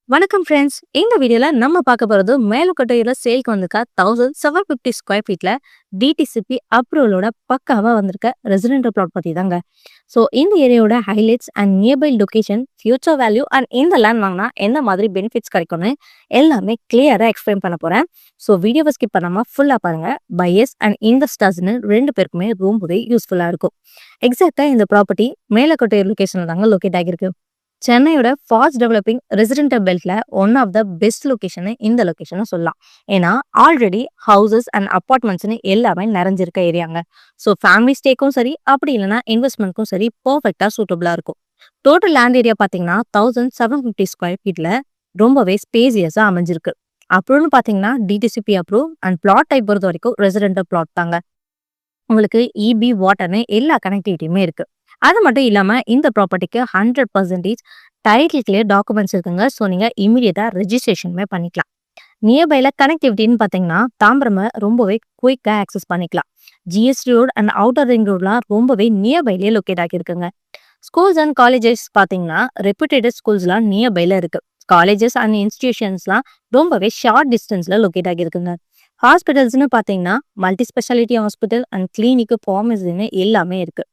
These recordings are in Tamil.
வணக்கம் ஃப்ரெண்ட்ஸ். இந்த வீடியோல நம்ம பார்க்க போறது மேலுக்கட்டையில சேல்க்கு வந்திருக்க 1750 ஸ்கொயர் ஃபீட்ல டிடிசிபி அப்ரூவலோட பக்காவா வந்திருக்க ரெசிடென்டல் பிளாட் பத்தி தாங்க. ஸோ இந்த ஏரியாவோட highlights and nearby location, future value and இந்த லேண்ட் வாங்கினா எந்த மாதிரி பெனிஃபிட்ஸ் கிடைக்கும்னு எல்லாமே கிளியரா எக்ஸ்பிளைன் பண்ண போறேன். ஸோ வீடியோவை ஸ்கிப் பண்ணாம ஃபுல்லா பாருங்க. பையர்ஸ் அண்ட் இன்வெஸ்டர்ஸ்னு ரெண்டு பேருக்குமே ரொம்பவே யூஸ்ஃபுல்லா இருக்கும். எக்ஸாக்டா இந்த ப்ராப்பர்ட்டி மேலக்கட்டையூர் லொகேஷன்ல தாங்க லொகேட் ஆகிருக்கு. சென்னையோட ஃபாஸ்ட் டெவலப்பிங் ரெசிடென்டல் பெல்ட்ல one of the best location இந்த லொகேஷனை சொல்லலாம். ஏன்னா ஆல்ரெடி ஹவுசஸ் அண்ட் அப்பார்ட்மெண்ட்ஸ்னு எல்லாமே நிறைஞ்சிருக்க ஏரியாங்க. ஸோ ஃபேமிலி ஸ்டேக்கும் சரி, அப்படி இல்லைன்னா இன்வெஸ்ட்மெண்ட்க்கும் சரி பர்ஃபெக்டா சூட்டபிளா இருக்கும். டோட்டல் லேண்ட் ஏரியா பார்த்தீங்கன்னா 1750 ஸ்கொயர் ஃபீட்ல ரொம்பவே ஸ்பேசியஸா அமைஞ்சிருக்கு. அப்புறம்னு பார்த்தீங்கன்னா DTCP approve and plot type பொறுத்த வரைக்கும் ரெசிடென்டல் பிளாட் தாங்க. உங்களுக்கு இபி வாட்டர்னு எல்லா கனெக்டிவிட்டியுமே இருக்கு. அது மட்டும் இல்லாம இந்த ப்ராப்பர்ட்டிக்கு 100% டைட்டில் கிளியர் டாக்குமெண்ட்ஸ் இருக்குங்க. ஸோ நீங்க இமீடியட்டா ரெஜிஸ்ட்ரேஷனுமே பண்ணிக்கலாம். நியர்பைல கனெக்டிவிட்டின்னு பார்த்தீங்கன்னா தாம்பரமை ரொம்பவே குயிக்கா ஆக்சஸ் பண்ணிக்கலாம். GST road and outer ring ரோட்லாம் ரொம்பவே நியர்பைலேயே லொக்கேட் ஆகியிருக்குங்க. ஸ்கூல்ஸ் அண்ட் காலேஜஸ் பார்த்தீங்கன்னா ரெப்யூட்டட் ஸ்கூல்ஸ்லாம் நியர்பைல இருக்கு. காலேஜஸ் அண்ட் இன்ஸ்டிடியூஷன்ஸ்லாம் ரொம்பவே ஷார்ட் டிஸ்டன்ஸ்ல லொக்கேட் ஆகியிருக்குங்க. ஹாஸ்பிட்டல்ஸ்னு பார்த்தீங்கன்னா multi speciality hospital and clinic, ஃபார்மசின்னு எல்லாமே இருக்கு.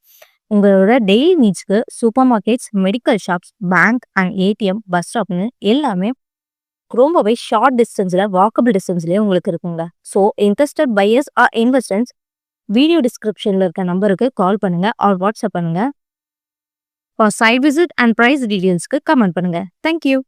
உங்களோட டெய்லி நீட்ஸ்க்கு supermarkets, medical shops, bank and ATM, bus ஸ்டாப்னு எல்லாமே ரொம்பவே ஷார்ட் டிஸ்டன்ஸ்ல, வாக்கபிள் டிஸ்டன்ஸ்லயே உங்களுக்கு இருக்குங்க. So interested buyers or investors video டிஸ்கிரிப்ஷன்ல இருக்க நம்பருக்கு கால் பண்ணுங்க ஆர் வாட்ஸ்அப் பண்ணுங்க. For site visit and price டீடைல்ஸ்க்கு கமெண்ட் பண்ணுங்க. தேங்க்யூ.